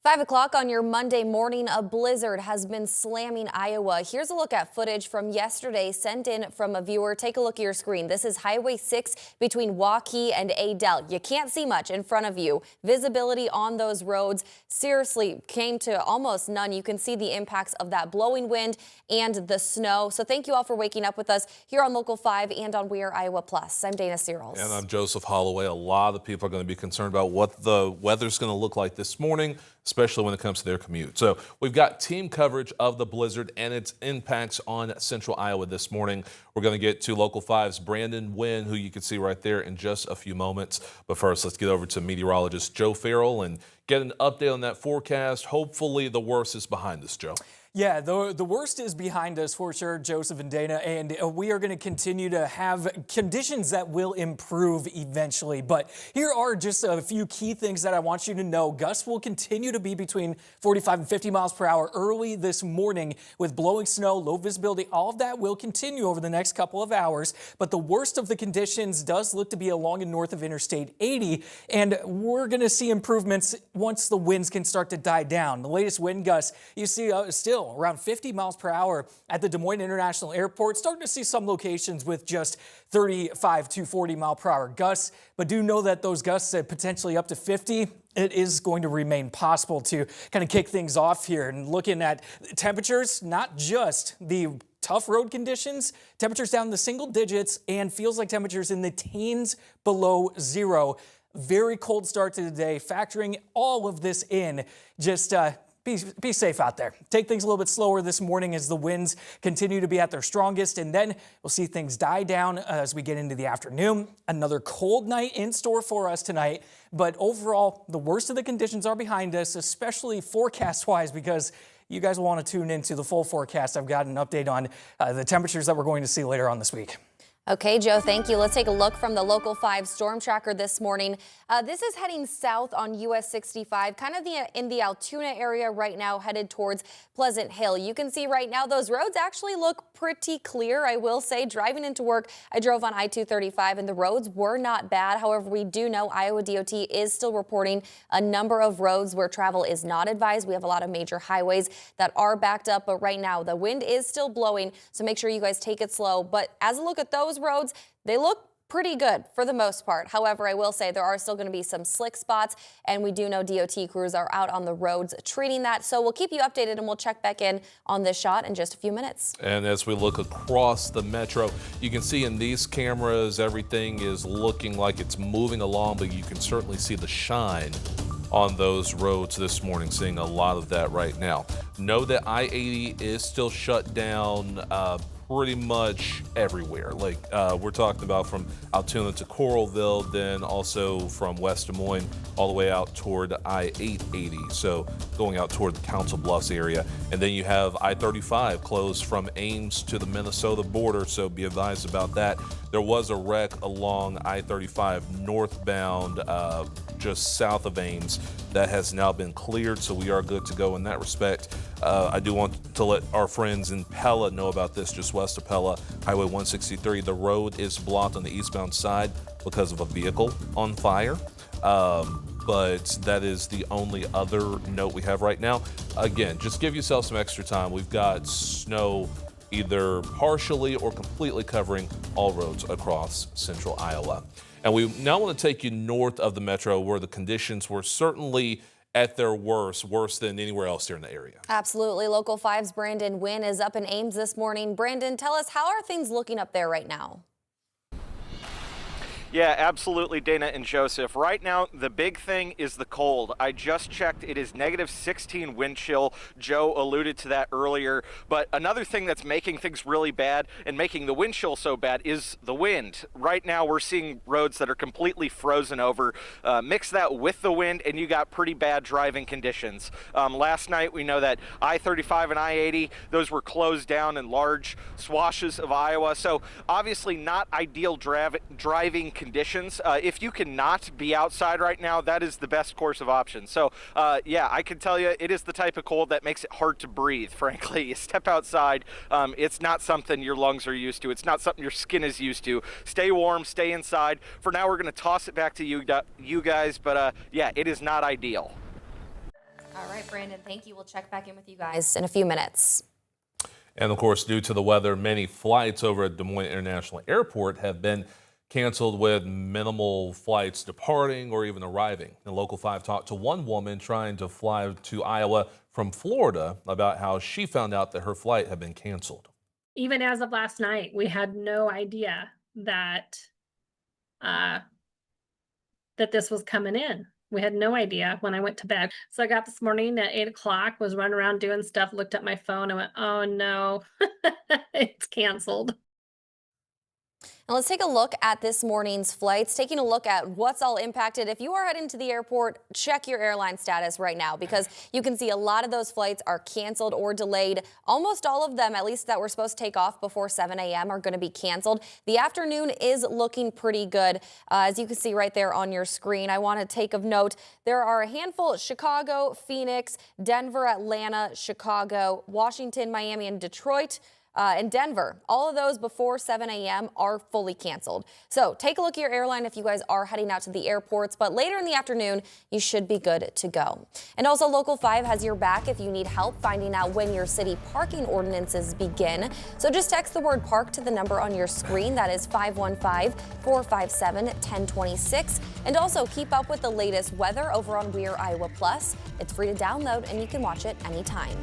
5 o'clock on your Monday morning, a blizzard has been slamming Iowa. Here's a look at footage from yesterday sent in from a viewer. Take a look at your screen. This is Highway 6 between Waukee and Adel. You can't see much in front of you. Visibility on those roads seriously came to almost none. You can see the impacts of that blowing wind and the snow. So thank you all for waking up with us here on Local 5 and on We Are Iowa Plus. I'm Dana Searles. And I'm Joseph Holloway. A lot of people are going to be concerned about what the weather's going to look like this morning, especially when it comes to their commute. So we've got team coverage of the blizzard and its impacts on central Iowa this morning. We're going to get to Local 5's Brandon Wynn, who you can see right there in just a few moments. But first, let's get over to meteorologist Joe Farrell and get an update on that forecast. Hopefully the worst is behind us, Joe. Yeah, the worst is behind us for sure, Joseph and Dana, and we are going to continue to have conditions that will improve eventually. But here are just a few key things that I want you to know. Gusts will continue to be between 45 and 50 miles per hour early this morning with blowing snow, low visibility. All of that will continue over the next couple of hours. But the worst of the conditions does look to be along and north of Interstate 80, and we're going to see improvements once the winds can start to die down. The latest wind gusts you see still around 50 miles per hour at the Des Moines International Airport. Starting to see some locations with just 35 to 40 mile per hour gusts, but do know that those gusts at potentially up to 50, it is going to remain possible to kind of kick things off here. And looking at temperatures, not just the tough road conditions, temperatures down in the single digits and feels like temperatures in the teens below zero. Very cold start to the day. Factoring all of this in, just be safe out there. Take things a little bit slower this morning as the winds continue to be at their strongest, and then we'll see things die down as we get into the afternoon. Another cold night in store for us tonight, but overall, the worst of the conditions are behind us, especially forecast-wise, because you guys will want to tune into the full forecast. I've got an update on the temperatures that we're going to see later on this week. Okay, Joe, thank you. Let's take a look from the Local 5 storm tracker this morning. This is heading south on US 65, kind of in the Altoona area right now, headed towards Pleasant Hill. You can see right now those roads actually look pretty clear, I will say. Driving into work, I drove on I-235 and the roads were not bad. However, we do know Iowa DOT is still reporting a number of roads where travel is not advised. We have a lot of major highways that are backed up, but right now the wind is still blowing, so make sure you guys take it slow. But as a look at those roads, they look pretty good for the most part. However, I will say there are still going to be some slick spots, and we do know DOT crews are out on the roads treating that. So we'll keep you updated, and we'll check back in on this shot in just a few minutes. And as we look across the metro, you can see in these cameras everything is looking like it's moving along, but you can certainly see the shine on those roads this morning, seeing a lot of that right now. Know that I-80 is still shut down pretty much everywhere. Like we're talking about from Altoona to Coralville, then also from West Des Moines all the way out toward I-880, so going out toward the Council Bluffs area. And then you have I-35 closed from Ames to the Minnesota border, so be advised about that. There was a wreck along I-35 northbound just south of Ames that has now been cleared, so we are good to go in that respect. I do want to let our friends in Pella know about this. Just west of Pella, Highway 163, the road is blocked on the eastbound side because of a vehicle on fire. But that is the only other note we have right now. Again, just give yourself some extra time. We've got snow either partially or completely covering all roads across central Iowa. And we now want to take you north of the metro, where the conditions were certainly at their worst, worse than anywhere else here in the area. Absolutely. Local 5's Brandon Wynn is up in Ames this morning. Brandon, tell us, how are things looking up there right now? Yeah, absolutely, Dana and Joseph. Right now, the big thing is the cold. I just checked. It is -16 wind chill. Joe alluded to that earlier. But another thing that's making things really bad and making the wind chill so bad is the wind. Right now, we're seeing roads that are completely frozen over. Mix that with the wind, and you got pretty bad driving conditions. Last night, we know that I-35 and I-80, those were closed down in large swathes of Iowa. So obviously not ideal driving conditions. If you cannot be outside right now, that is the best course of option. So yeah, I can tell you it is the type of cold that makes it hard to breathe, frankly. You step outside, it's not something your lungs are used to. It's not something your skin is used to. Stay warm, stay inside. For now, we're going to toss it back to you guys, but yeah, it is not ideal. All right, Brandon, thank you. We'll check back in with you guys in a few minutes. And of course, due to the weather, many flights over at Des Moines International Airport have been canceled with minimal flights departing or even arriving. And Local 5 talked to one woman trying to fly to Iowa from Florida about how she found out that her flight had been canceled. Even as of last night, we had no idea that that this was coming in. We had no idea when I went to bed. So I got this morning at 8 o'clock, was running around doing stuff, looked at my phone and went, oh no, it's canceled. Now let's take a look at this morning's flights, taking a look at what's all impacted. If you are heading to the airport, check your airline status right now because you can see a lot of those flights are canceled or delayed. Almost all of them, at least that were supposed to take off before 7 a.m. are going to be canceled. The afternoon is looking pretty good. As you can see right there on your screen, I want to take of note, there are a handful: Chicago, Phoenix, Denver, Atlanta, Chicago, Washington, Miami, and Detroit. And Denver. All of those before 7 a.m. are fully canceled. So take a look at your airline if you guys are heading out to the airports, but later in the afternoon, you should be good to go. And also Local 5 has your back if you need help finding out when your city parking ordinances begin. So just text the word park to the number on your screen. That is 515-457-1026. And also keep up with the latest weather over on Weir Iowa Plus. It's free to download and you can watch it anytime.